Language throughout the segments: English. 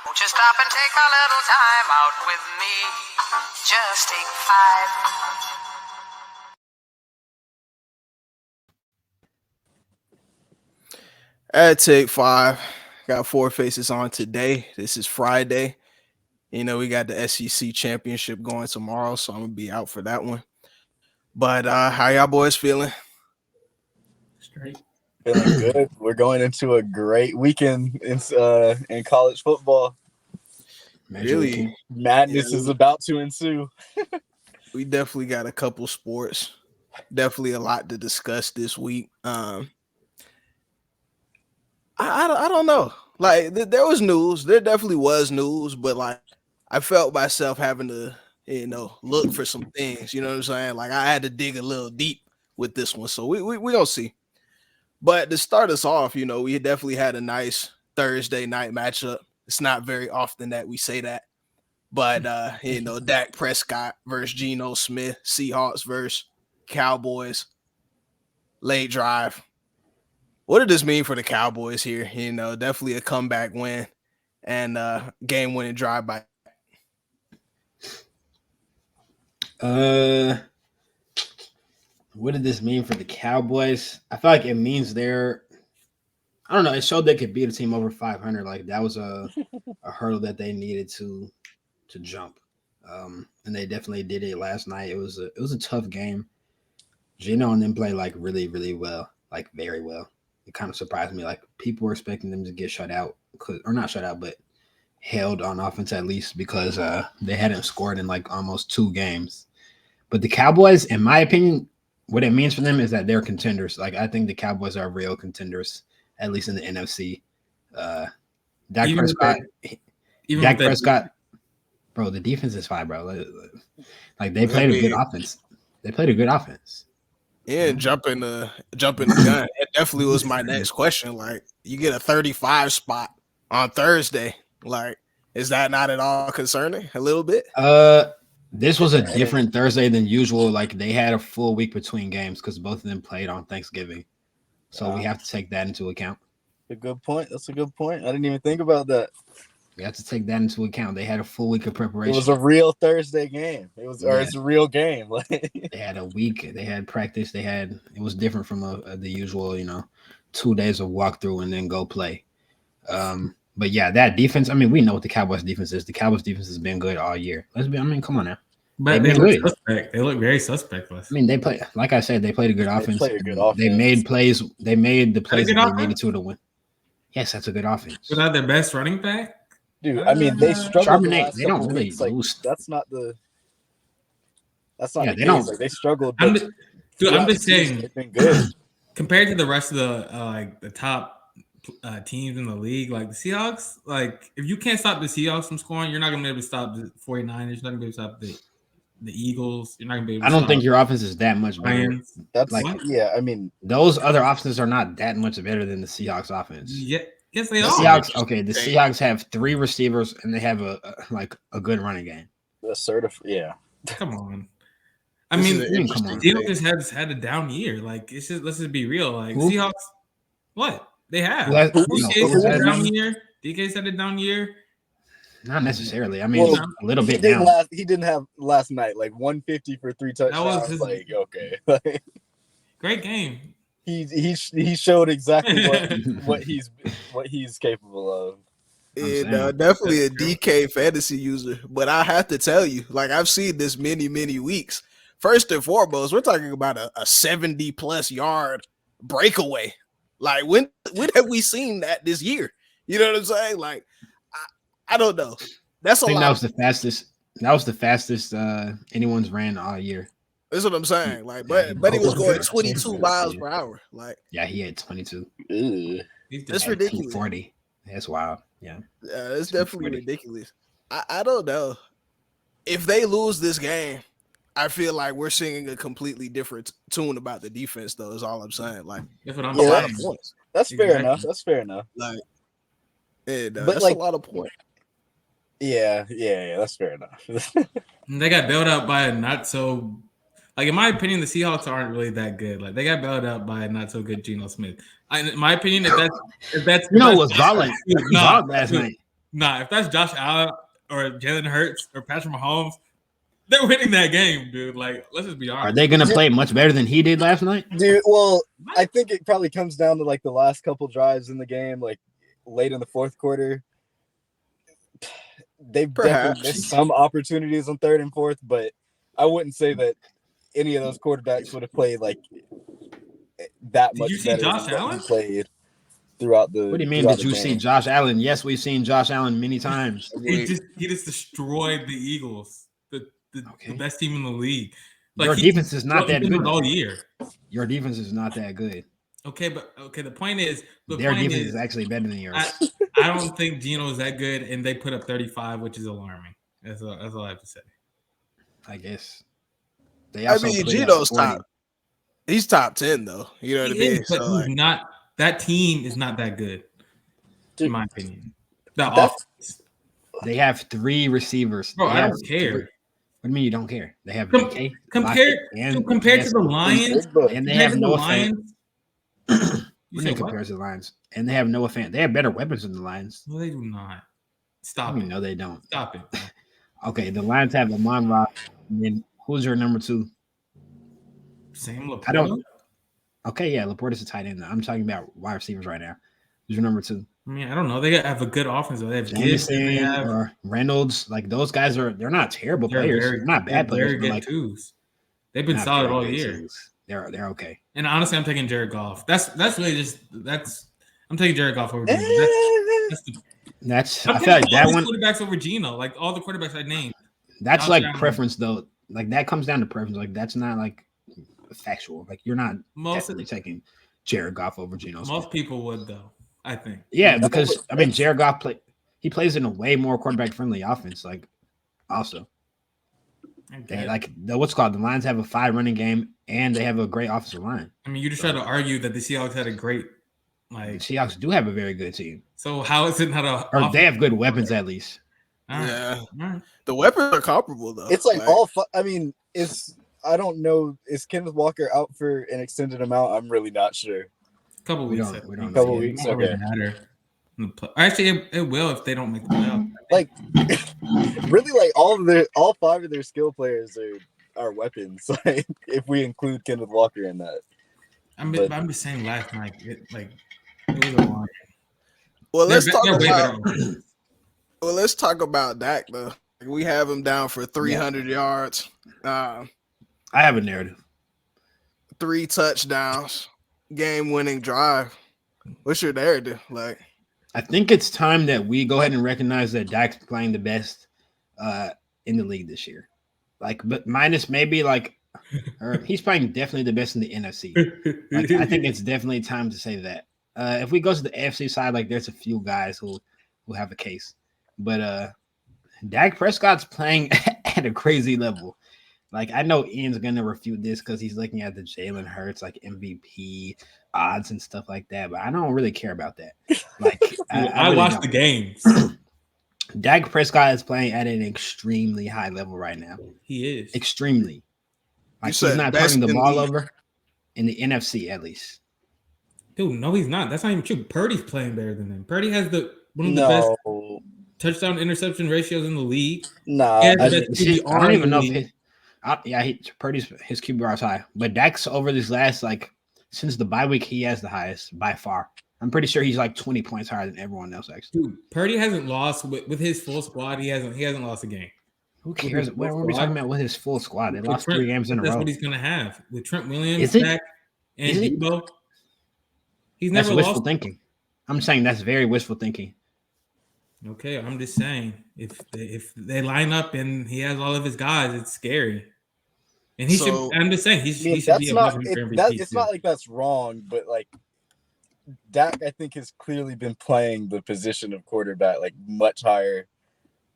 Won't you stop and take a little time out with me? Just take 5. At Take 5, got Four Faces on today. This is Friday. You know, we got the SEC championship going tomorrow, so I'm gonna be out for that one. But how y'all boys feeling? Straight. Feeling good. We're going into a great weekend in college football. Really, madness is about to ensue. We definitely got a couple sports. Definitely a lot to discuss this week. I don't know. Like there was news. There definitely was news, but like I felt myself having to, look for some things. You know what I'm saying? Like I had to dig a little deep with this one. So we gonna see. But to start us off, we definitely had a nice Thursday night matchup. It's not very often that we say that. But Dak Prescott versus Geno Smith, Seahawks versus Cowboys, late drive. What did this mean for the Cowboys here? Definitely a comeback win and game-winning drive by. What did this mean for the Cowboys? I feel like it means I don't know. It showed they could beat a team over 500. Like that was a hurdle that they needed to jump, and they definitely did it last night. It was a tough game. Geno and them play like really, really well, like very well. It kind of surprised me. Like people were expecting them to get shut out, or not shut out, but held on offense at least because they hadn't scored in like almost 2 games. But the Cowboys, in my opinion, what it means for them is that they're contenders. Like I think the Cowboys are real contenders, at least in the NFC. Dak Prescott, bro, the defense is fine, bro. Like they played a good offense. They played a good offense. Yeah, jumping the gun. It definitely was my next question. Like, you get a 35 spot on Thursday. Like, is that not at all concerning? A little bit? This was a different Thursday than usual. Like, they had a full week between games because both of them played on Thanksgiving. So we have to take that into account. A good point. That's a good point. I didn't even think about that. We have to take that into account. They had a full week of preparation. It was a real Thursday game. It's a real game. They had a week. They had practice. It was different from the usual, 2 days of walkthrough and then go play. But yeah, that defense. I mean, we know what the Cowboys defense is. The Cowboys defense has been good all year. Come on now. But they look suspect. They look very suspect. I mean, they play. Like I said, they played a good offense. They made plays. They made the plays that they needed to win. Yes, that's a good offense. Without their best running back. Dude, I mean, they struggled. They don't really lose. That's not the. They don't. Like, they struggled. I'm just saying. They've been good Compared to the rest of the top teams in the league, like the Seahawks. Like if you can't stop the Seahawks from scoring, you're not gonna be able to stop the 49ers. You're not gonna be able to stop the Eagles. You're not gonna be able to. I don't think your offense is that much better. That's like I mean, those other offenses are not that much better than the Seahawks offense. Yeah. Yes, they are. The Seahawks have 3 receivers and they have a good running game. Yeah. Come on. I mean, Seahawks just had a down year. Like let's just be real. Like Seahawks, what they have? DK's had a down year. DK's had a down year. Not necessarily. I mean, a little bit down. He didn't have last night like 150 for 3 touchdowns. That was okay. Great game. He showed exactly what he's capable of. Yeah, definitely a DK fantasy user. But I have to tell you, like I've seen this many weeks. First and foremost, we're talking about a 70+ yard breakaway. Like when have we seen that this year? You know what I'm saying? Like I don't know. That's a lot. That was the fastest. That was the fastest anyone's ran all year. That's what I'm saying. Like, but he was going 22 miles per hour. Like, yeah, he had 22. That's ridiculous. 40. That's wild. Yeah, it's definitely ridiculous. I don't know if they lose this game. I feel like we're singing a completely different tune about the defense, though. Is all I'm saying. Like, that's what I'm saying. That's fair enough. That's fair enough. Like, that's a lot of points. Yeah, that's fair enough. They got bailed out by a not so. Like, in my opinion, the Seahawks aren't really that good. Like, they got bailed out by a not so good Geno Smith. In my opinion, if that's was violent. Last night. Nah, if that's Josh Allen or Jalen Hurts or Patrick Mahomes, they're winning that game, dude. Like, let's just be honest. Are they going to play much better than he did last night? Dude, well, I think it probably comes down to like the last couple drives in the game, like late in the fourth quarter. They've definitely missed some opportunities on third and fourth, but I wouldn't say that any of those quarterbacks would have played like that much better Josh than Allen? he played throughout the. What do you mean? Did you see Josh Allen? Yes, we've seen Josh Allen many times. He just destroyed the Eagles, the best team in the league. Like, your defense is not that good all year. Your defense is not that good. Okay, but the point is, their defense is actually better than yours. I don't think Geno is that good, and they put up 35, which is alarming. That's all I have to say. I guess. Geno's top. He's top 10 though. You know what I mean? But so, he's not. That team is not that good, in my opinion. The offense. They have 3 receivers. Bro, I don't care. What do you mean you don't care? They have compared to the Lions, and they have no Lions. When they compare to the Lions, and they have no offense. They have better weapons than the Lions. No, they do not. Stop it. No, they don't. Stop it. Okay, the Lions have Amon-Ra. And then who's your number 2? Sam Laporta? I don't. Okay, yeah, Laporta's a tight end. I'm talking about wide receivers right now. Who's your number 2? I mean, I don't know. They have a good offense. They have Jameson or Reynolds. Like those guys they're not terrible players. They're not bad players. Very good twos. They've been solid all year. Twos. They're okay. And honestly, I'm taking Jared Goff. That's really I'm taking Jared Goff over Geno. I feel like that one quarterbacks over Geno. Like all the quarterbacks I named. That's like preference though. Like that comes down to preference. Like that's not like factual. Like you're not definitely taking Jared Goff over Geno. Most people would though. I think. Yeah, because I mean Jared Goff plays in a way more quarterback friendly offense. Like also. They what's called the Lions have a 5 running game and they have a great offensive line. I mean, you just try to argue that the Seahawks had a great the Seahawks do have a very good team. So how is it not or they have good weapons at least. Yeah, the weapons are comparable though. It's like I mean, I don't know. Is Kenneth Walker out for an extended amount? I'm really not sure. A couple weeks. Couple weeks. Okay. Actually, it will if they don't make the playoffs. Like, really, like all 5 of their skill players are weapons. Like, if we include Kenneth Walker in that. I'm just saying. Last night, it was a long. Well, let's talk about Dak though. We have him down for 300 yards. I have a narrative. 3 touchdowns, game-winning drive. What's your narrative? Like, I think it's time that we go ahead and recognize that Dak's playing the best in the league this year. Like, but minus maybe like, he's playing definitely the best in the NFC. Like, I think it's definitely time to say that. If we go to the AFC side, like there's a few guys who have a case, but Dak Prescott's playing at a crazy level. Like I know Ian's gonna refute this because he's looking at the Jalen Hurts like MVP odds and stuff like that, but I don't really care about that. Like I really watch the games. Dak Prescott is playing at an extremely high level right now. He is extremely. Like he's not turning the ball over in the NFC at least. Dude, no, he's not. That's not even true. Purdy's playing better than him. Purdy has one of the best touchdown interception ratios in the league. I don't even know if Purdy's his QBR is high, but Dak's over this last since the bye week he has the highest by far. I'm pretty sure he's like 20 points higher than everyone else. Actually, dude, Purdy hasn't lost with his full squad. He hasn't lost a game. Who cares? What are we talking about with his full squad? They lost 3 games in a row. That's what he's gonna have with Trent Williams, Dak, and Debo. He's never lost. Wishful thinking. I'm saying that's very wishful thinking. Okay, I'm just saying if they line up and he has all of his guys, it's scary. And he should. I'm just saying he should be a MVP. It's not like that's wrong, but like Dak, I think has clearly been playing the position of quarterback like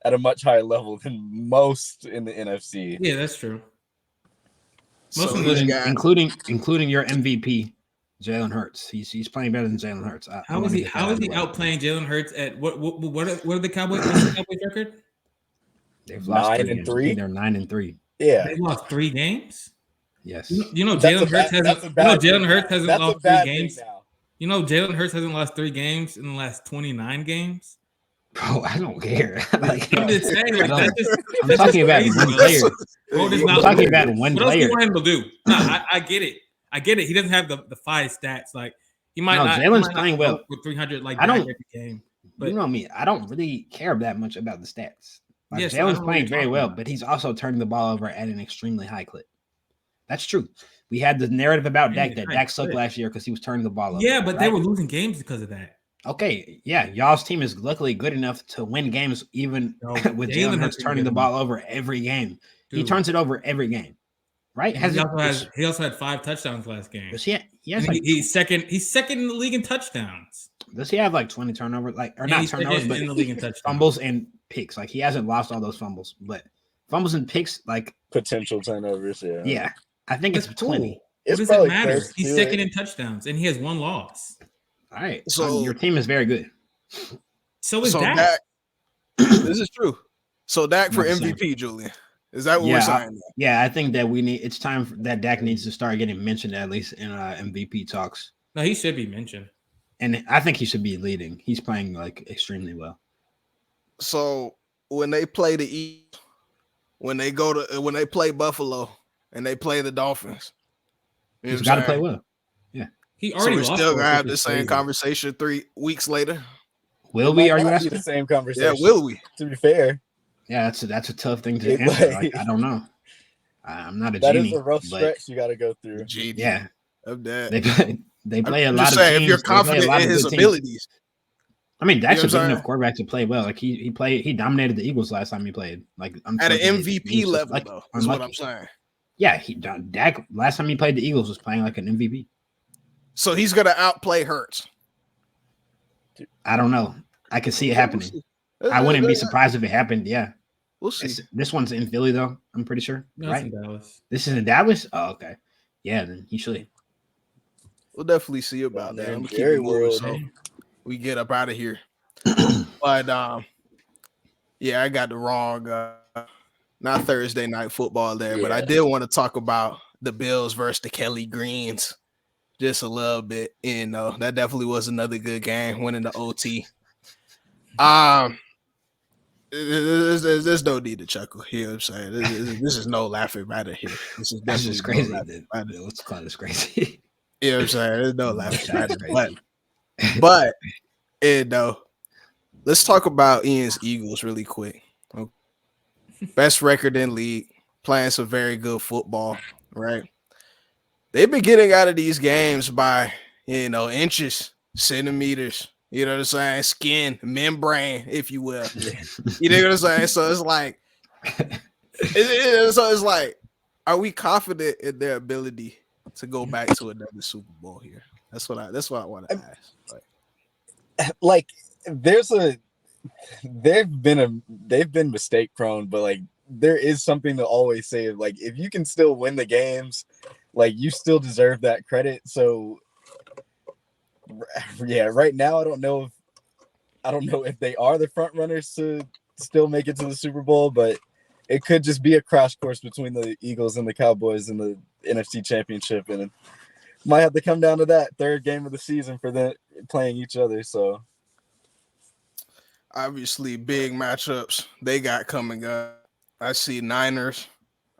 at a much higher level than most in the NFC. Yeah, that's true. Most including your MVP. Jalen Hurts. He's playing better than Jalen Hurts. How is he outplaying Jalen Hurts at what are the Cowboys? What's the Cowboys record? They've lost 9-3. They're 9-3. Yeah, they lost 3 games. Yes. You know Jalen Hurts hasn't. Jalen Hurts hasn't lost 3 games. You know Jalen Hurts hasn't lost 3 games in the last 29 games. Bro, I don't care. Like, I'm just saying, like, I don't- I'm that's talking just about crazy, one bro. player. Bro does I'm not talking win. about one What else do player. you want him to do? No, I get it. I get it. He doesn't have the 5 stats. Like he might No, not. Jalen's He might playing not go well. with 300 like I Dak don't- every game. But You know me. I don't really care that much about the stats. Like yeah, so I Jalen's don't know what playing you're very talking well, about. but he's also turning the ball over at an extremely high clip. That's true. We had the narrative about Dak that Dak sucked last year because he was turning the ball over. Yeah, but they right? were losing games because of that. Okay, yeah, y'all's team is luckily good enough to win games even No, with Jalen Jalen has Hurts been turning good the ball over every game. He Dude. turns it over every game, right? He also had 5 touchdowns last game. Does he has And like he's second in the league in touchdowns. does he have like 20 turnovers? Like or Yeah, not he's turnovers, second but in the league in touchdowns. fumbles and picks. Like he hasn't lost all those fumbles, but fumbles and picks, like Potential turnovers, yeah. yeah, I think it's That's 20. cool. It's What does it probably matter? close He's to second it. in touchdowns and he has 1 loss. All right, So- your team is very good. So is So Dak. Dak, this is true. So Dak for Not the same. MVP, Julian. Is that what we're Yeah, saying? yeah, I think that it's time that Dak needs to start getting mentioned at least in MVP talks. No, he should be mentioned. And I think he should be leading. He's playing like extremely well. So when they play the East, when they play Buffalo and they play the Dolphins, you know He's what I'm got to play saying? well. He So already we're lost. still to gonna us, have which the is same crazy. conversation 3 weeks later. Will It we? might Are you not be asking? the same Yeah, conversation? will we? To be fair, Yeah, that's a tough thing to It answer. might- Like, I don't know. I'm not a that genie. is a rough but stretch you got to go through. GD Yeah, of that. they play a I'm lot just of saying, teams. if you're They play a confident lot in of his good teams. abilities, I mean, Dak's You know a what I'm good enough saying? quarterback to play well. Like he dominated the Eagles last time he played. Like at an unfortunately, MVP he's just level, lucky- though, is what unlucky. I'm saying. Yeah, Dak last time he played the Eagles was playing like an MVP. So he's gonna outplay Hurts. I don't know. I can see it happening. We'll see. I wouldn't be surprised if it happened. Yeah. We'll see. This one's in Philly though. I'm pretty sure. No, it's right? in Dallas. This is in Dallas. Oh, okay. Yeah, then he should. We'll definitely see about Down that. there I'm in gonna keep it Jerry moving World. so we get up out of here. But yeah, I got the wrong not Thursday night football there, but I Yeah. did want to talk about the Bills versus the Kelly Greens just a little bit. You know, that definitely was another good game, winning the OT. There's no need to chuckle. You know what I'm saying? This is no laughing matter here. This is That's definitely just crazy. no laughing matter. What's called is crazy. You know what I'm saying? There's no laughing That's matter. crazy. But let's talk about Ian's Eagles really quick. Okay. Best record in league, playing some very good football, right? They've been getting out of these games by inches, centimeters, you know what I'm saying? Skin, membrane, if you will. You know what I'm saying? So it's like, it's like, are we confident in their ability to go back to another Super Bowl here? That's what I want to ask. Like, they've been mistake prone, but like there is something to always say. Like, if you can still win the games, like you still deserve that credit. So yeah, right now I don't know if they are the front runners to still make it to the Super Bowl, but it could just be a crash course between the Eagles and the Cowboys in the NFC Championship, and it might have to come down to that third game of the season for them playing each other. So obviously, big matchups they got coming up. I see Niners,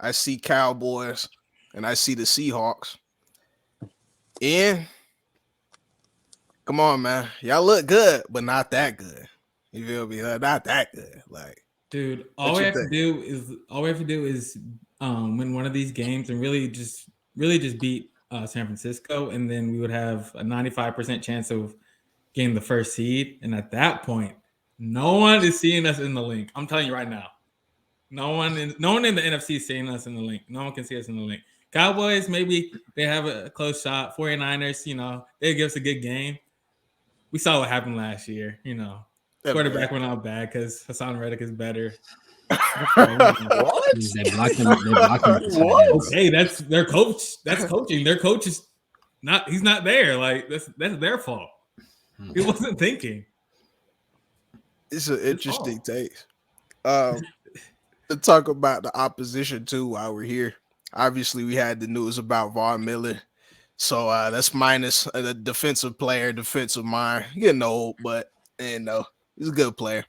I see Cowboys, and I see the Seahawks. And come on, man, y'all look good, but not that good. You feel me? Not that good. Like, Dude, all we have to do is win one of these games and really just beat San Francisco, and then we would have a 95% chance of getting the first seed. And at that point, no one is seeing us in the link. I'm telling you right now, no one in the NFC is seeing us in the link. No one can see us in the link. Cowboys, maybe they have a close shot. 49ers, they give us a good game. We saw what happened last year. Quarterback went out bad because Hassan Reddick is better. what? They blocked him. What? Hey, that's their coach. That's coaching. Their coach is not. He's not there. Like that's their fault. He wasn't thinking. it's an interesting take. To talk about the opposition too while we're here. Obviously, we had the news about Von Miller. So that's minus a defensive player, defensive mind. Getting old, but he's a good player.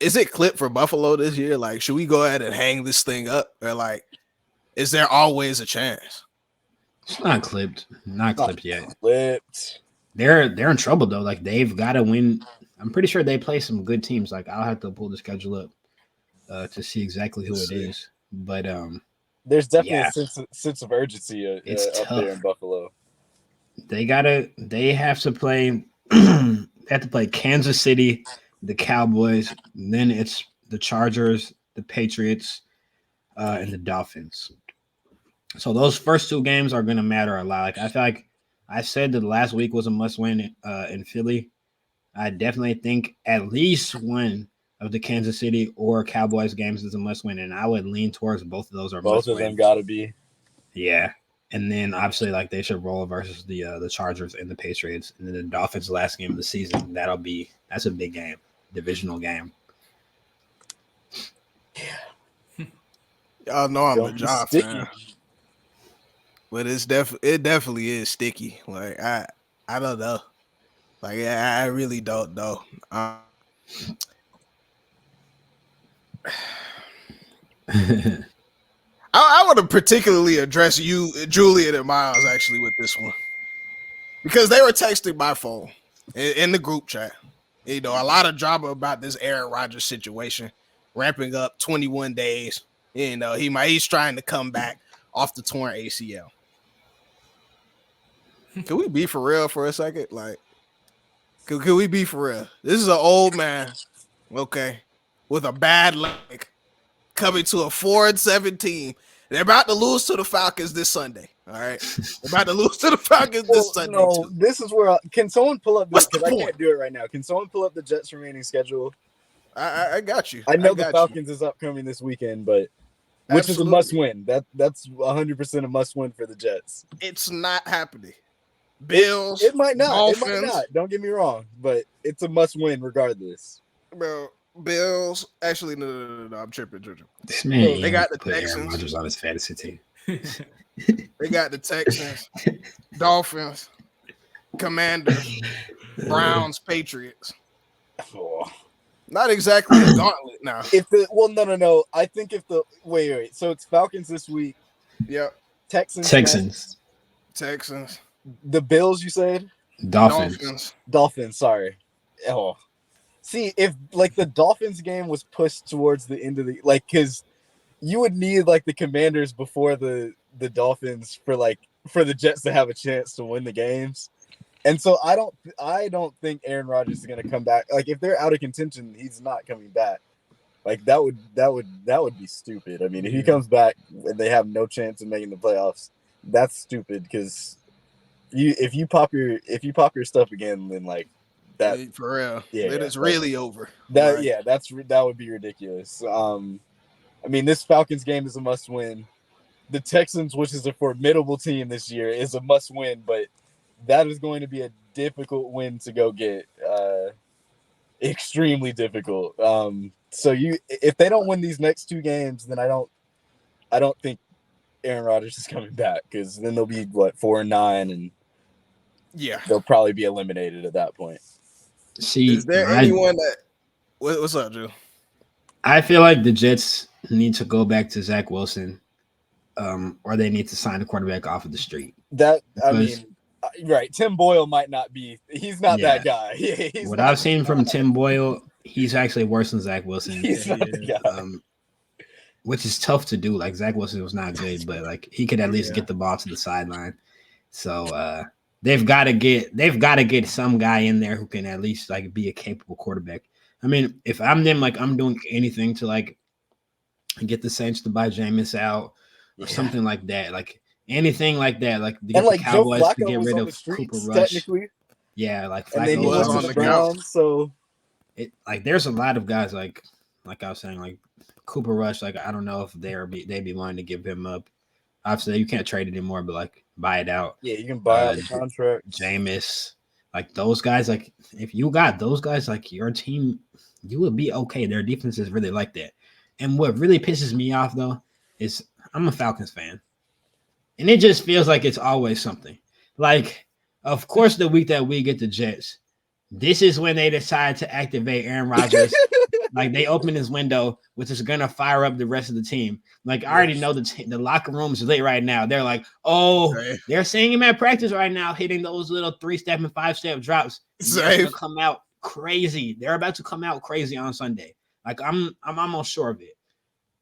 is it clipped for Buffalo this year? Like, should we go ahead and hang this thing up, or like, is there always a chance? It's not clipped. Not clipped yet. Clipped. They're in trouble though. Like they've got to win. I'm pretty sure they play some good teams. Like I'll have to pull the schedule up to see exactly who it is. But there's definitely yeah. a sense of urgency It's up tough. there in Buffalo. They have to play they have to play Kansas City, the Cowboys, then it's the Chargers, the Patriots, and the Dolphins. So those first two games are going to matter a lot. Like I feel like I said that last week was a must-win in Philly. I definitely think at least one of the Kansas City or Cowboys games is a must-win, and I would lean towards both of those are Both must-wins. of them got to be. Yeah, and then obviously like they should roll versus the Chargers and the Patriots, and then the Dolphins' last game of the season. That's a big game, divisional game. Y'all know I'm a Don't be Job sticky. fan, but it definitely is sticky. Like I don't know. Like I really don't know. I want to particularly address you, Julian and Miles, actually with this one, because they were texting my phone in the group chat. You know, a lot of drama about this Aaron Rodgers situation, ramping up 21 days. You know, he's trying to come back off the torn ACL. Can we be for real for a second? Like, can we be for real? This is an old man, okay, with a bad leg, coming to a 4-7 team. They're about to lose to the Falcons this Sunday. All right, they're about to lose to the Falcons this Sunday. No, this is where can someone pull up this? What's the Because I point? can't do it right now. Can someone pull up the Jets' remaining schedule? I got you. I know the got Falcons is upcoming this weekend, but which is a Absolutely. must win. That's 100% a must win for the Jets. It's not happening. Bills. It might not. Dolphins, It might not. Don't get me wrong, but it's a must win regardless. Bro. Bills. Actually, no. I'm tripping. This man, They got the put Aaron Texans. Rodgers on his fantasy team. They got the Texans, Dolphins, Commanders, Browns, Patriots. Oh. Not exactly a gauntlet now. No. I think if the wait. So it's Falcons this week. Yep. Texans. The Bills, you said? Dolphins. Sorry. Oh. See, if like the Dolphins game was pushed towards the end of the because you would need like the Commanders before the Dolphins for the Jets to have a chance to win the games. And so I don't think Aaron Rodgers is gonna come back. Like if they're out of contention, he's not coming back. Like that would be stupid. I mean, if he comes back and they have no chance of making the playoffs, that's stupid because if you pop your stuff again, then like that for real. Yeah, it's really over. That Right. that would be ridiculous. I mean, this Falcons game is a must win. The Texans, which is a formidable team this year, is a must win, but that is going to be a difficult win to go get. Extremely difficult. So if they don't win these next two games, then I don't think Aaron Rodgers is coming back because then they'll be 4-9 and Yeah. they'll probably be eliminated at that point. See, Is there anyone that? What's up, Drew? I feel like the Jets need to go back to Zach Wilson, or they need to sign a quarterback off of the street. Right. Tim Boyle might not be. He's not that guy. What I've seen from Tim Boyle, he's actually worse than Zach Wilson. He's not the guy. Which is tough to do. Like Zach Wilson was not good, but like he could at least get the ball to the sideline. So they've got to get some guy in there who can at least like be a capable quarterback. I mean, if I'm them, like I'm doing anything to like get the Saints to buy Jameis out or something like that. Like anything like that, like to get the Cowboys to get rid of Cooper Rush. Yeah, like and then he was on the ground. So it like there's a lot of guys like I was saying, like Cooper Rush. Like I don't know if they'd be willing to give him up. Obviously, you can't trade it anymore, but like buy it out. Yeah, you can buy out the contract. Jameis, like those guys. Like if you got those guys, like your team, you would be okay. Their defense is really like that. And what really pisses me off though is I'm a Falcons fan. And it just feels like it's always something. Like, of course, the week that we get the Jets, This is when they decide to activate Aaron Rodgers. Like they open his window, which is gonna fire up the rest of the team. Like I already know the locker room is lit right now. They're like, oh, they're seeing him at practice right now, hitting those little 3-step and 5-step drops. They're gonna come out crazy. They're about to come out crazy on Sunday. Like I'm almost sure of it.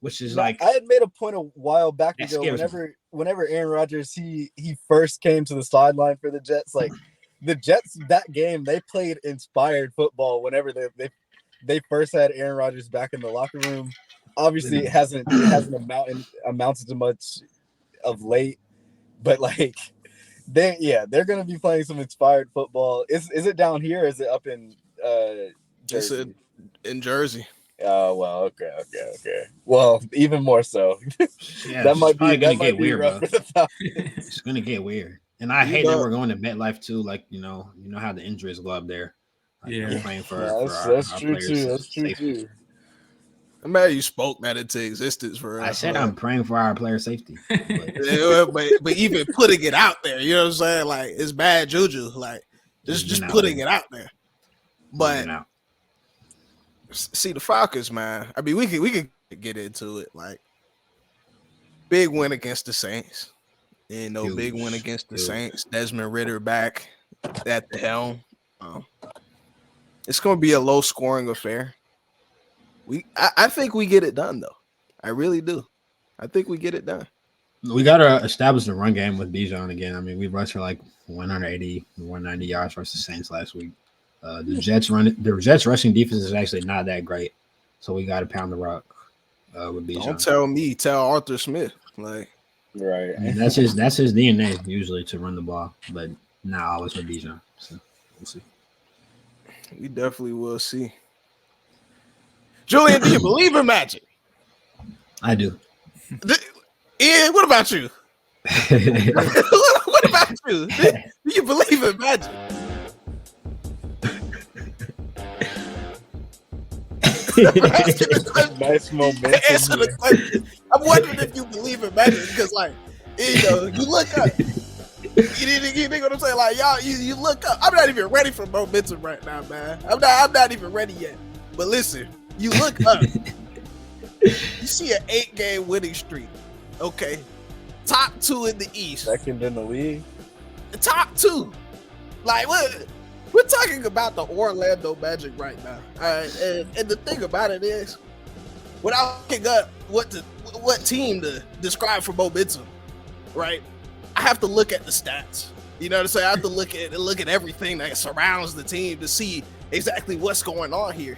Which is like I had made a point a while back ago. Whenever Aaron Rodgers he first came to the sideline for the Jets, like the Jets that game they played inspired football. Whenever they first had Aaron Rodgers back in the locker room, obviously it hasn't amounted to much of late, but like they're gonna be playing some inspired football. Is it down here? Or is it up in Jersey? It's in Jersey. Oh well, okay. Well, even more so. Yeah, that might be get weird, rough bro. for the Falcons. It's gonna get weird, and I hate that we're going to MetLife too. Like you know how the injuries go up there. Like, yeah, playing for that's true too. That's true too. I'm mad you spoke that into existence for us. I said I'm praying for our player safety, but even putting it out there, you know what I'm saying? Like it's bad juju. Like just putting it out there. But see the Falcons, man. I mean, we can get into it. Like big win against the Saints. Big win against the Saints. Desmond Ridder back at the helm. It's going to be a low scoring affair. I think we get it done though. I really do. I think we get it done. We got to establish the run game with Bijan again. I mean, we rushed for like 180, 190 yards versus Saints last week. The Jets rushing defense is actually not that great, so we got to pound the rock with Bijan. Don't tell me, tell Arthur Smith. Like, right? I mean, that's his DNA usually to run the ball, but not always with Bijan. So we'll see. We definitely will see. Julian, do you believe in magic? I do. Ian, what about you? What about you? Do you believe in magic? Nice momentum. Answer the question. I'm wondering if you believe in magic because, like, you look up. You know what I'm saying? Like, y'all, you look up. I'm not even ready for momentum right now, man. I'm not even ready yet. But listen, you look up. You see an 8-game winning streak. Okay, top 2 in the East. Second in the league. Top 2. Like what? We're talking about the Orlando Magic right now. All right, and the thing about it is, without looking up what team to describe for momentum, right? I have to look at the stats. You know what I'm saying? I have to look at everything that surrounds the team to see exactly what's going on here.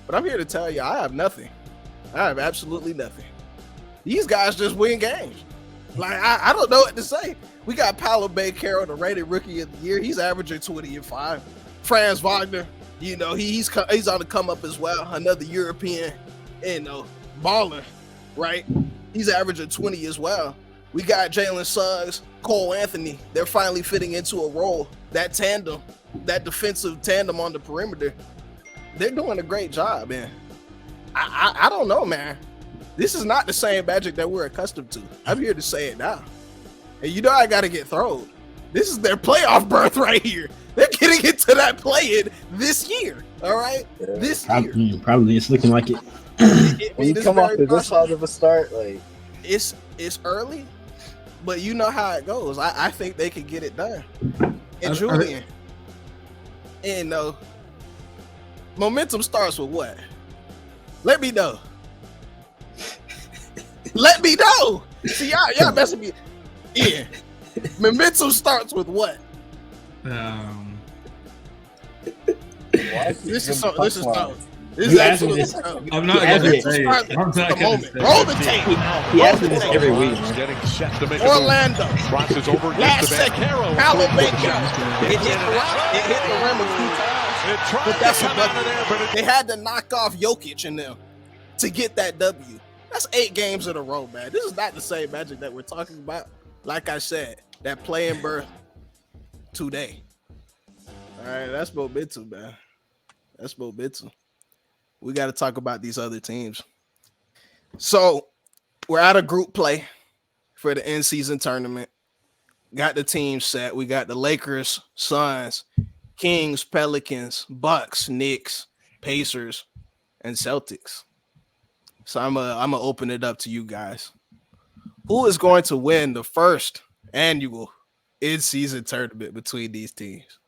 But I'm here to tell you, I have nothing. I have absolutely nothing. These guys just win games. Like I don't know what to say. We got Paolo Banchero, the rated rookie of the year. He's averaging 20-5. Franz Wagner, he's on the come up as well. Another European, baller, right? He's averaging 20 as well. We got Jalen Suggs, Cole Anthony. They're finally fitting into a role. That tandem, that defensive tandem on the perimeter, they're doing a great job, man. I don't know, man. This is not the same Magic that we're accustomed to. I'm here to say it now. And I got to get thrown. This is their playoff berth right here. They're getting into that play-in this year, all right? This year. Probably it's looking like it. When you come off to this side of a start, like it's early, but you know how it goes. I think they can get it done. And Julian, momentum starts with what? Let me know. Let me know. See, y'all messing me. Yeah. Momentum starts with what? This is something. This is absolutely something. I'm not going to say it. Roll the tape. He asks me this every week. Orlando. Last second. Paolo Banchero. It hit the rim a few times. But that's a they had to knock off Jokic in them to get that W. That's 8 games in a row, man. This is not the same Magic that we're talking about. Like I said, that play-in berth today. All right, that's momentum, man. That's momentum. We got to talk about these other teams. So we're out of group play for the in-season tournament. Got the team set. We got the Lakers, Suns, Kings, Pelicans, Bucks, Knicks, Pacers, and Celtics. So I'm gonna open it up to you guys. Who is going to win the first annual in-season tournament between these teams?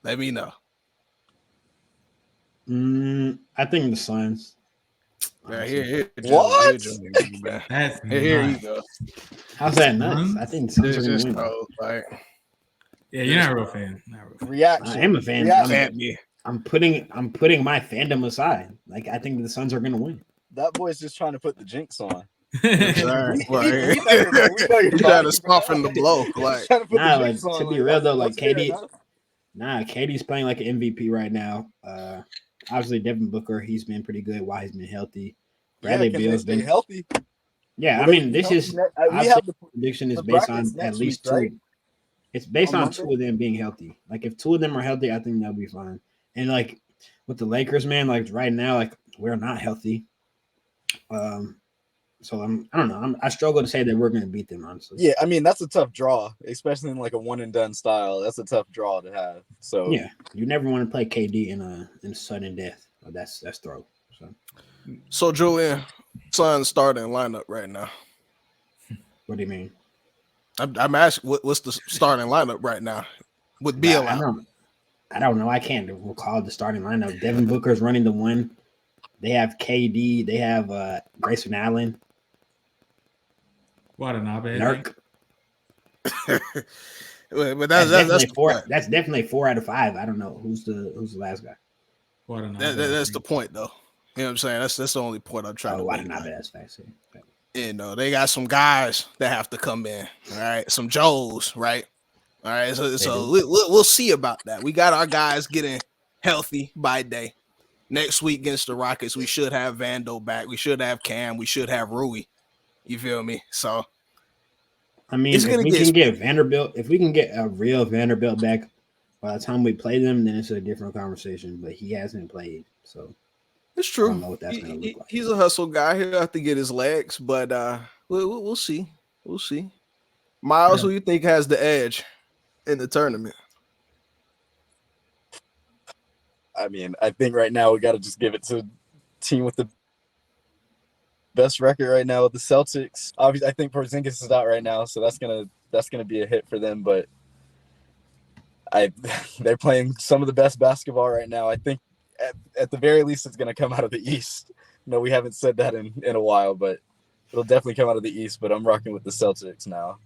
Let me know. I think the Suns. Yeah, here, What? That's here you nuts. go. How's that nuts? Suns? I think the Suns are It's going just to win. cold, like Yeah, you're not a real fan. Not a real fan. Reaction. I am a fan. Reaction. can't be. I'm putting my fandom aside. Like I think the Suns are going to win. That boy's just trying to put the jinx on. Sorry, We like, know you're you trying to biased, soften the but- blow, He's like trying to put Nah, the like jinx on, to be like, real though, that's like fair KD. enough. Nah, KD's playing like an MVP right now. Obviously Devin Booker, he's been pretty good while he's been healthy. Bradley Can they Beal's stay been healthy? Yeah, Will I they mean, be this healthy is we I'd have say the the prediction is the based on brackets at next least week, right? two. It's based On on Monday? two of them being healthy. Like if two of them are healthy, I think that'll be fine. And like with the Lakers, man, like right now, like we're not healthy. So I don't know. I struggle to say that we're going to beat them, honestly. Yeah, I mean that's a tough draw, especially in like a one and done style. That's a tough draw to have. So Yeah, you never want to play KD in a sudden death. That's throw. so. Julian, Suns starting lineup right now. What do you mean? I'm asking, what's the starting lineup right now with Beal I out? don't know. I can't recall the starting lineup. Devin Booker's running the one. They have KD. They have Grayson Allen. Watanabe. Nurk. But That's that's definitely the four. point. That's definitely 4 out of 5. I don't know who's the last guy. Watanabe. That's the point, though. You know what I'm saying? That's the only point I'm trying to make. Watanabe. That's facts. You know, they got some guys that have to come in. All right, some Joes, right? All right, so we'll see about that. We got our guys getting healthy by day. Next week against the Rockets, we should have Vando back. We should have Cam. We should have Rui. You feel me? So, I mean, if we can get Vanderbilt, if we can get a real Vanderbilt back by the time we play them, then it's a different conversation. But he hasn't played, so it's true. I don't know what that's gonna look like. He's a hustle guy. He'll have to get his legs, but we'll see. We'll see. Miles, who you think has the edge in the tournament? I mean, I think right now we got to just give it to the team with the best record right now with the Celtics. Obviously, I think Porzingis is out right now, so that's gonna be a hit for them. But they're playing some of the best basketball right now. I think at the very least it's gonna come out of the East. No, we haven't said that in a while, but it'll definitely come out of the East. But I'm rocking with the Celtics now.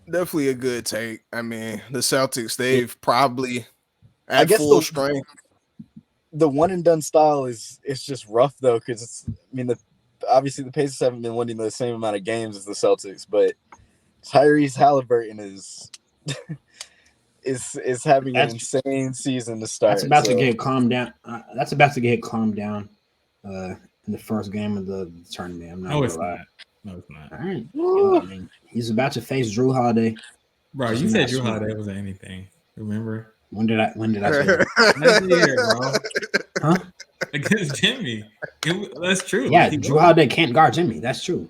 Definitely a good take. I mean, the Celtics, they've probably I at guess full strength. The one and done style is just rough though, because it's. I mean, obviously the Pacers haven't been winning the same amount of games as the Celtics, but Tyrese Halliburton is having an insane season to start. That's about to get calmed down. That's about to get calmed down in the first game of the tournament. I'm not No, gonna it's lie. not. No, it's not. All right. I mean, he's about to face Drew Holiday. Bro, you said Drew Holiday was anything. Remember? When did I say that? Last year, bro. Huh? Against Jimmy. That's true. Yeah, Drew Holiday can't guard Jimmy. That's true.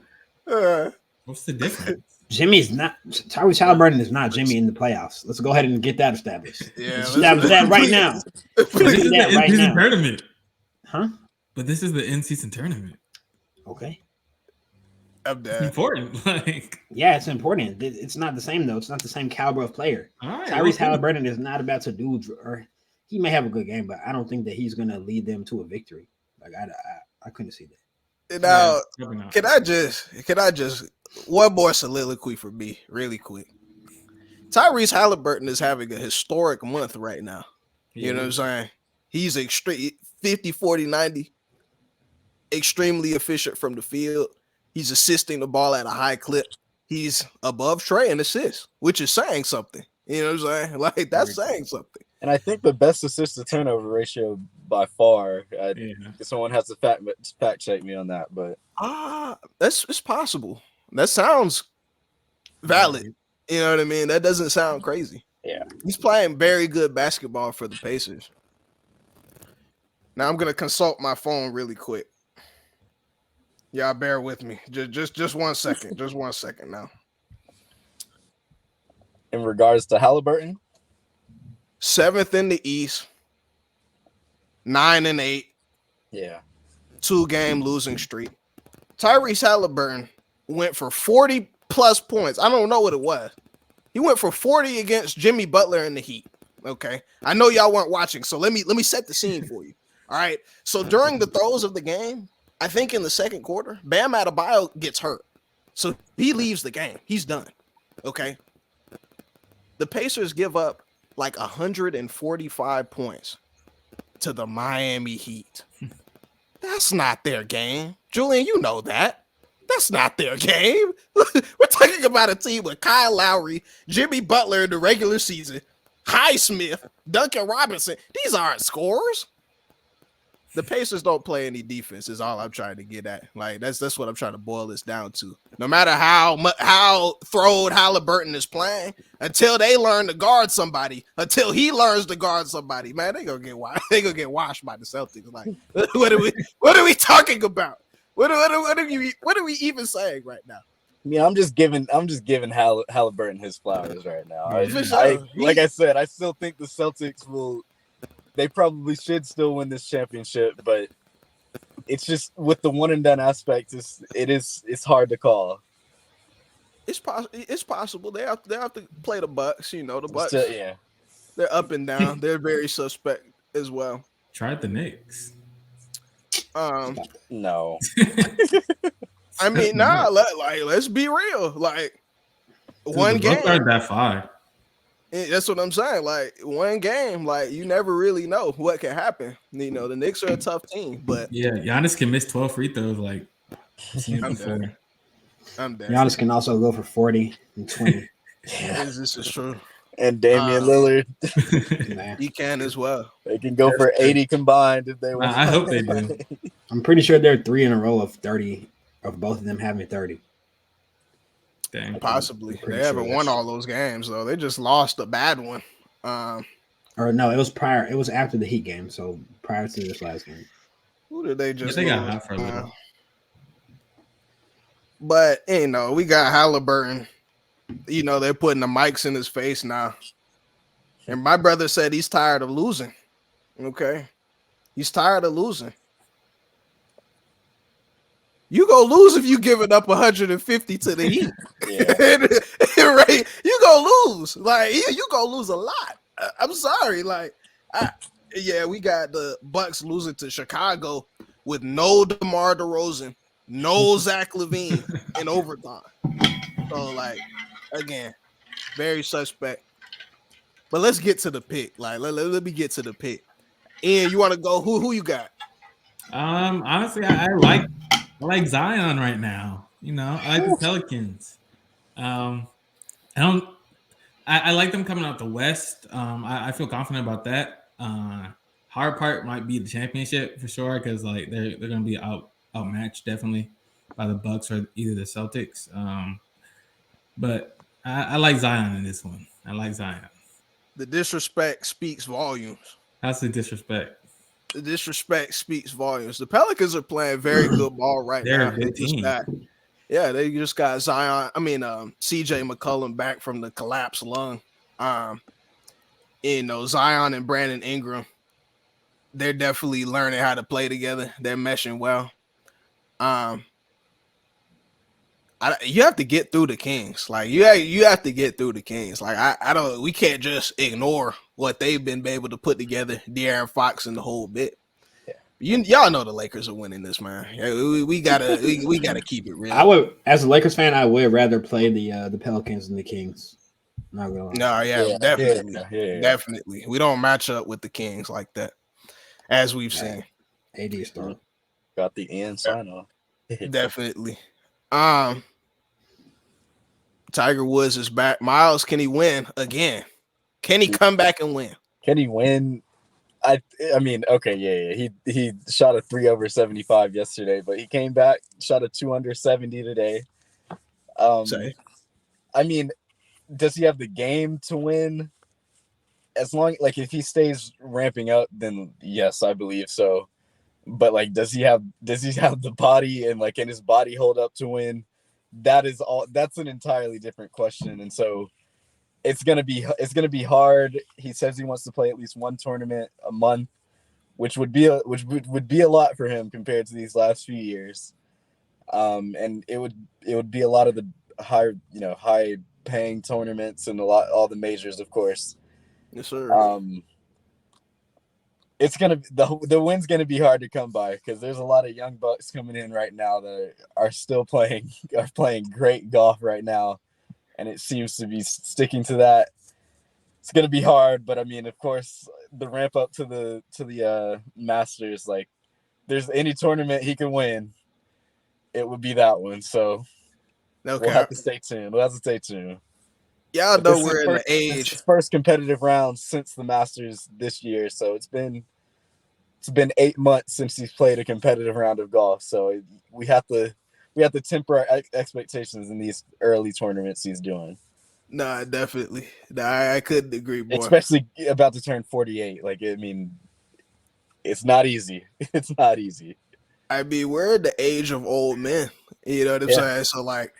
What's the difference? Jimmy's not. Tyrese Halliburton is not Jimmy in the playoffs. Let's go ahead and get that established. Yeah, Let's establish that right now. But this is the that right in-season now. tournament. Huh? But this is the in-season tournament. Okay. I'm It's dead. important. Like, Yeah, it's important. It's not the same though. It's not the same caliber of player. all right, Tyrese okay. Halliburton is not about to do, or he may have a good game, but I don't think that he's going to lead them to a victory. Like I couldn't see that. Now, Yeah, probably not. can I just one more soliloquy for me, really quick. Tyrese Halliburton is having a historic month right now. You know what I'm saying? He's extreme 50, 40, 90, extremely efficient from the field. He's assisting the ball at a high clip. He's above Trey in assists, which is saying something. You know what I'm saying? Like that's saying something. And I think the best assist to turnover ratio by far. Someone has to fact check me on that, but it's possible. That sounds valid. You know what I mean? That doesn't sound crazy. Yeah. He's playing very good basketball for the Pacers. Now I'm gonna consult my phone really quick. Y'all bear with me. Just 1 second. Just 1 second now. in regards to Halliburton, 7th in the East, 9-8, Yeah. 2-game losing streak. Tyrese Halliburton went for 40 plus points. I don't know what it was. He went for 40 against Jimmy Butler in the Heat. Okay, I know y'all weren't watching, so let me set the scene for you. All right. So during the throes of the game, I think in the second quarter, Bam Adebayo gets hurt, so he leaves the game. He's done. Okay. The Pacers give up like 145 points to the Miami Heat. That's not their game. Julian, you know that. That's not their game. We're talking about a team with Kyle Lowry, Jimmy Butler in the regular season, Highsmith, Duncan Robinson. These aren't scorers. The Pacers don't play any defense is all I'm trying to get at. Like that's what I'm trying to boil this down to. No matter how throwed Halliburton is playing, until they learn to guard somebody, until he learns to guard somebody, man, they gonna get washed. They gonna get washed by the Celtics. Like what are we talking about? What are we even saying right now? Yeah, I'm just giving Halliburton his flowers right now. Like I said, I still think the Celtics will. They probably should still win this championship, but it's just with the one and done aspect. It's hard to call. It's possible. They have to play the Bucks. You know the Bucks. Yeah, they're up and down. They're very suspect as well. Tried the Knicks. No. I mean, let's be real. Like one game. Aren't that far. That's what I'm saying. Like one game, like you never really know what can happen. You know, the Knicks are a tough team, but yeah, Giannis can miss 12 free throws. Like I'm dead. Giannis can also go for 40 and 20. This is true. And Damian Lillard, he can as well. They can go for 80 combined if they want. I hope they do. I'm pretty sure they're 3 in a row of 30, of both of them having 30. Dang. Possibly. They haven't won all those games though. They just lost a bad one. Or no, it was prior. It was after the Heat game, so prior to this last game. Who did they just? They got hot for a little. But you know, we got Halliburton. You know, they're putting the mics in his face now. And my brother said he's tired of losing. Okay, he's tired of losing. You go lose if you give it up 150 to the Heat. Right? You go lose. Like you go lose a lot. I'm sorry. Like, we got the Bucks losing to Chicago with no DeMar DeRozan, no Zach LaVine in overtime. So, like, again, very suspect. But let's get to the pick. Like, let me get to the pick. Ian, you want to go? Who you got? Honestly, I like Zion right now. You know, I like the Pelicans. I like them coming out the West. I feel confident about that. Hard part might be the championship for sure, because like they're gonna be outmatched definitely by the Bucks or either the Celtics. But I like Zion in this one. I like Zion. The disrespect speaks volumes. That's the disrespect. The disrespect speaks volumes. The Pelicans are playing very good ball right now. They just got Zion. CJ McCollum back from the collapsed lung. Zion and Brandon Ingram, they're definitely learning how to play together. They're meshing well. You have to get through the Kings. Like you have to get through the Kings. Like we can't just ignore what they've been able to put together. De'Aaron Fox and the whole bit. Yeah. Y'all know the Lakers are winning this, man. We gotta keep it real. I would, as a Lakers fan, I would rather play the Pelicans than the Kings. Not gonna lie. No, definitely. We don't match up with the Kings like that, as we've seen. AD star got the end sign off. Definitely. Tiger Woods is back. Miles, can he win again? Can he come back and win? Can he win? I mean, okay, yeah. He shot a 3 over 75 yesterday, but he came back, shot a 2 under 70 today. I mean, does he have the game to win? As long if he stays ramping up, then yes, I believe so. But does he have the body, and can his body hold up to win? That's an entirely different question. And so it's gonna be hard. He says he wants to play at least one tournament a month, which would be a lot for him compared to these last few years. And it would be a lot of the high paying tournaments and all the majors, of course. Yes, sir. It's gonna the win's gonna be hard to come by because there's a lot of young bucks coming in right now that are still playing great golf right now, and it seems to be sticking to that. It's gonna be hard, but I mean, of course, the ramp up to the Masters, like, there's any tournament he can win, it would be that one. So we'll have to stay tuned. Y'all know we're in the age. It's his first competitive round since the Masters this year, so it's been 8 months since he's played a competitive round of golf. So we have to temper our expectations in these early tournaments he's doing. Nah, definitely. Nah, I couldn't agree more. Especially about to turn 48. Like, I mean, it's not easy. It's not easy. I mean, we're in the age of old men. You know what I'm saying? So, like,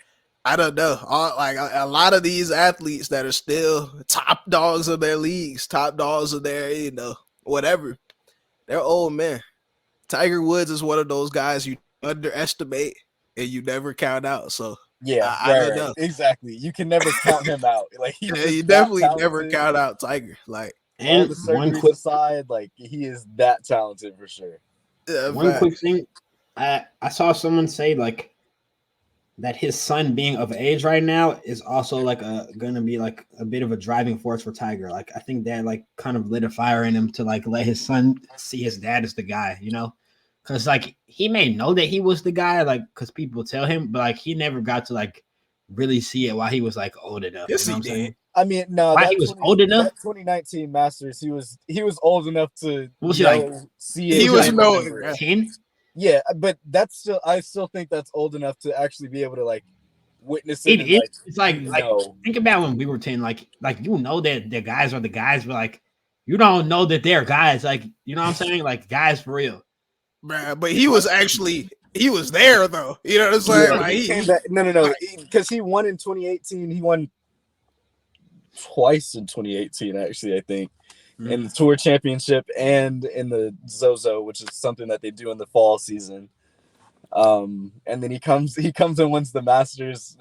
I don't know. A lot of these athletes that are still top dogs of their leagues, top dogs of their, whatever, they're old men. Tiger Woods is one of those guys you underestimate and you never count out. So, yeah, I don't know. Exactly. You can never count him out. Like, you definitely never count out Tiger. Like, and all the surgeries aside, like, he is that talented for sure. Yeah, one quick thing, I saw someone say, like, that his son being of age right now is also like gonna be like a bit of a driving force for Tiger. Like, I think that like kind of lit a fire in him to like let his son see his dad as the guy, because like he may know that he was the guy, like, because people tell him, but like he never got to like really see it while he was like old enough. Yes, you know he what I'm saying? did. I mean, no, While he was old enough. That 2019 Masters, he was old enough to Was he like? See it. He was and knowing. remember it. 10? Yeah, but I still think that's old enough to actually be able to like witness it. It is. It's like no. Think about when we were 10, like that the guys are the guys, but like you don't know that they're guys. Like, you know what I'm saying? Like, guys for real. Bruh, but he was there though. You know what I'm saying? Yeah, like, he came back. No, because he won in 2018. He won twice in 2018, actually, I think. In the Tour Championship and in the Zozo, which is something that they do in the fall season. And then he comes and wins the Masters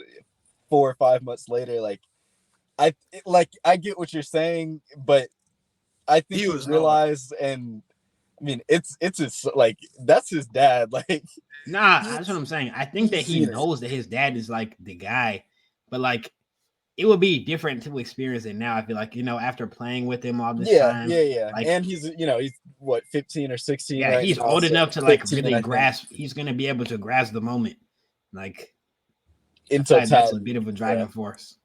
4 or 5 months later. Like, I get what you're saying, but I think he realized, and I mean, it's his, like, that's his dad. Like, nah, that's what I'm saying. I think that he knows that his dad is like the guy, but like, it would be different to experience it now. I feel like, after playing with him all this time. Yeah. Like, and he's what, 15 or 16? Yeah, right he's now, old enough to like 15, really grasp. He's gonna be able to grasp the moment. Like, in totality, that's a totality. bit of a driving force.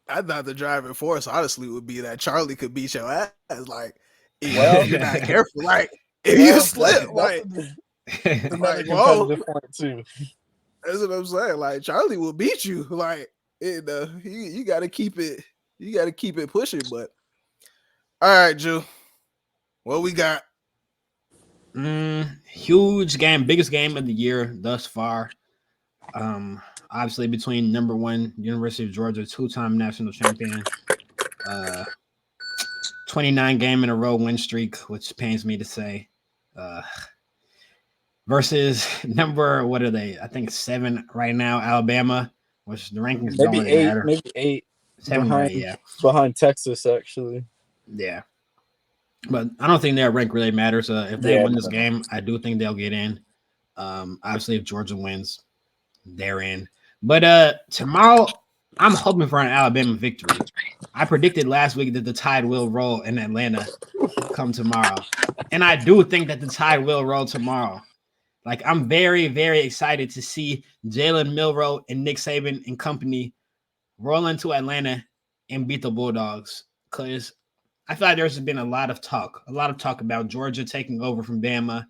I thought the driving force, honestly, would be that Charlie could beat your ass. Like, Well, you're not careful. Like, if you slip, like, another whoa. competitive point too. That's what I'm saying. Like, Charlie will beat you. Like, you got to keep it. You got to keep it pushing. But all right, Drew, what we got? Huge game, biggest game of the year thus far. Obviously between number 1 University of Georgia, 2-time national champion, 29 game in a row win streak, which pains me to say, versus number, what are they? I think 7 right now, Alabama, which the rankings don't really matter. Maybe 8. 7, behind, right? Yeah, behind Texas, actually. Yeah, but I don't think their rank really matters. If they win this game, I do think they'll get in. Obviously, if Georgia wins, they're in. But tomorrow, I'm hoping for an Alabama victory. I predicted last week that the tide will roll in Atlanta come tomorrow, and I do think that the tide will roll tomorrow. Like, I'm very, very excited to see Jalen Milroe and Nick Saban and company roll into Atlanta and beat the Bulldogs, because I feel like there's been a lot of talk about Georgia taking over from Bama.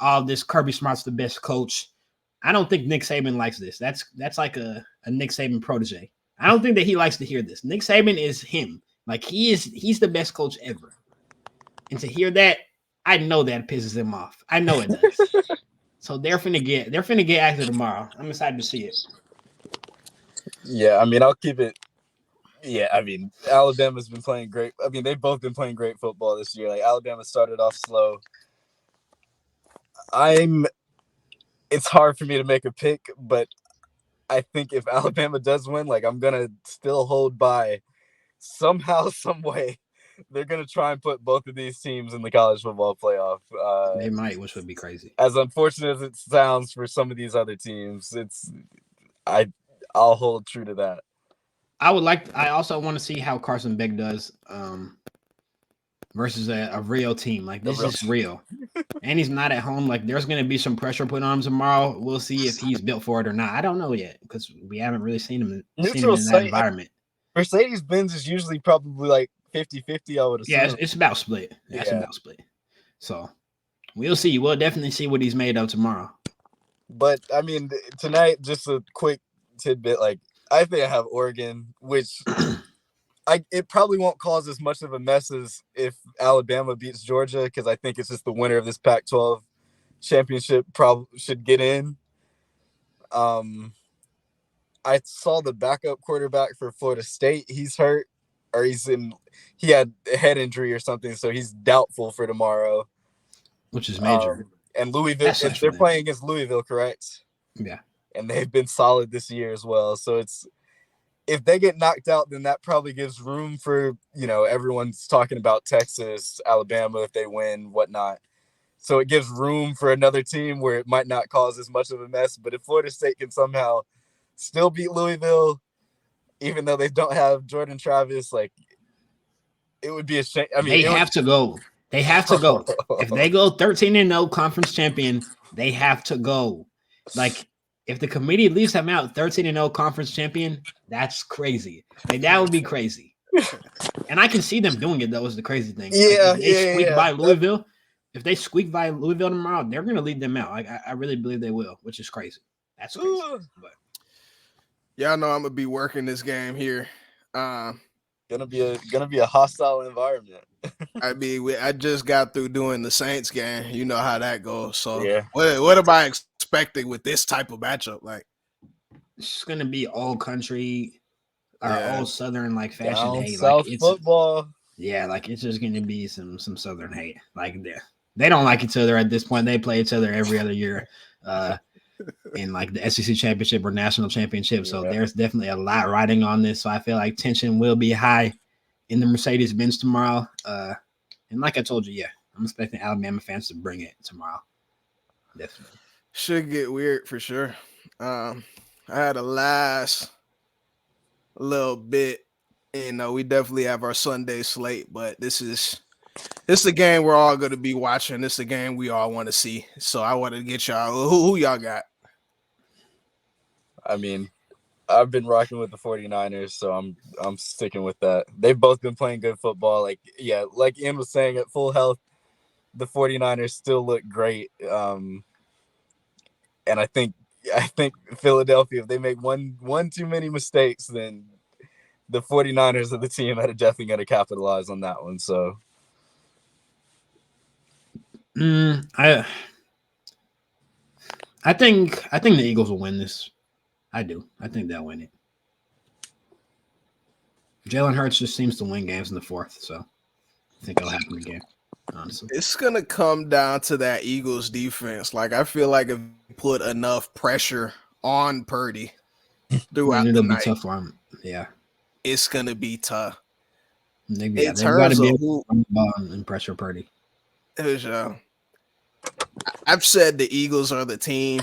All this, Kirby Smart's the best coach. I don't think Nick Saban likes this. That's like a Nick Saban protege. I don't think that he likes to hear this. Nick Saban is him. Like, he's the best coach ever. And to hear that, I know that pisses him off. I know it does. So they're finna get active tomorrow. I'm excited to see it. Yeah, I mean, I'll keep it Yeah, I mean, Alabama's been playing great. I mean, they've both been playing great football this year. Like Alabama started off slow. It's hard for me to make a pick, but I think if Alabama does win, like I'm gonna still hold by somehow, some way. They're gonna try and put both of these teams in the college football playoff. They might, which would be crazy. As unfortunate as it sounds for some of these other teams, I'll hold true to that. I also want to see how Carson Beck does versus a real team. Like this is real. And he's not at home. Like there's gonna be some pressure put on him tomorrow. We'll see if he's built for it or not. I don't know yet because we haven't really seen him in that environment. Mercedes-Benz is usually probably like 50-50, I would assume. Yeah, it's about split. That's about split. So we'll see. We'll definitely see what he's made of tomorrow. But I mean, tonight, just a quick tidbit. Like I think I have Oregon, which it probably won't cause as much of a mess as if Alabama beats Georgia, because I think it's just the winner of this Pac-12 championship probably should get in. I saw the backup quarterback for Florida State. He's hurt, or he had a head injury or something, so he's doubtful for tomorrow. Which is major. And Louisville, they're playing against Louisville, correct? Yeah. And they've been solid this year as well. So if they get knocked out, then that probably gives room for, everyone's talking about Texas, Alabama, if they win, whatnot. So it gives room for another team where it might not cause as much of a mess. But if Florida State can somehow still beat Louisville, even though they don't have Jordan Travis, like it would be a shame. I mean, they have to go. They have to go. If they go 13-0 conference champion, they have to go. Like, if the committee leaves them out 13-0 conference champion, that's crazy. Like, that would be crazy. And I can see them doing it, though, is the crazy thing. Yeah, like, if they squeak by Louisville tomorrow, they're going to lead them out. Like, I really believe they will, which is crazy. That's crazy. But y'all know I'm going to be working this game here. Gonna be a hostile environment. I mean, I just got through doing the Saints game. You know how that goes. So, yeah. What am I expecting with this type of matchup? Like, it's gonna be all country or all Southern like fashion down hate. South like it's football. Yeah, like it's just gonna be some Southern hate. Like they don't like each other at this point. They play each other every other year. In like the SEC championship or national championship. So there's definitely a lot riding on this. So I feel like tension will be high in the Mercedes-Benz tomorrow. And like I told you, I'm expecting Alabama fans to bring it tomorrow. Definitely. Should get weird for sure. I had a last little bit. We definitely have our Sunday slate, but this is a game we're all going to be watching. This is a game we all want to see. So I want to get y'all. Who y'all got? I mean, I've been rocking with the 49ers, so I'm sticking with that. They've both been playing good football. Like Ian was saying, at full health, the 49ers still look great. And I think Philadelphia, if they make one too many mistakes, then the 49ers are the team that are definitely going to capitalize on that one. So I think the Eagles will win this. I do. I think they'll win it. Jalen Hurts just seems to win games in the fourth, so I think it'll happen again. Honestly, it's gonna come down to that Eagles defense. Like I feel like if you put enough pressure on Purdy throughout the night, be tough for him. Yeah, it's gonna be tough. They've got to be able to run the ball and pressure Purdy. I've said the Eagles are the team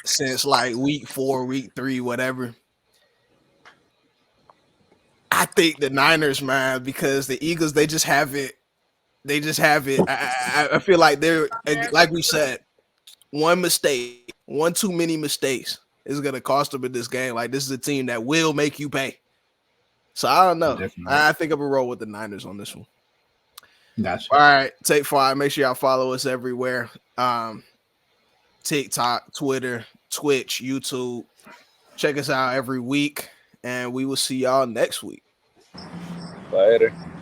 since like week 4, week 3, whatever. I think the Niners, man, because the Eagles, they just have it. I feel like they're, like we said, one too many mistakes is going to cost them in this game. Like, this is a team that will make you pay. So, I don't know. I think I'm going to roll with the Niners on this one. Gotcha. All right, Take 5. Make sure y'all follow us everywhere. TikTok, Twitter, Twitch, YouTube. Check us out every week, and we will see y'all next week. Later.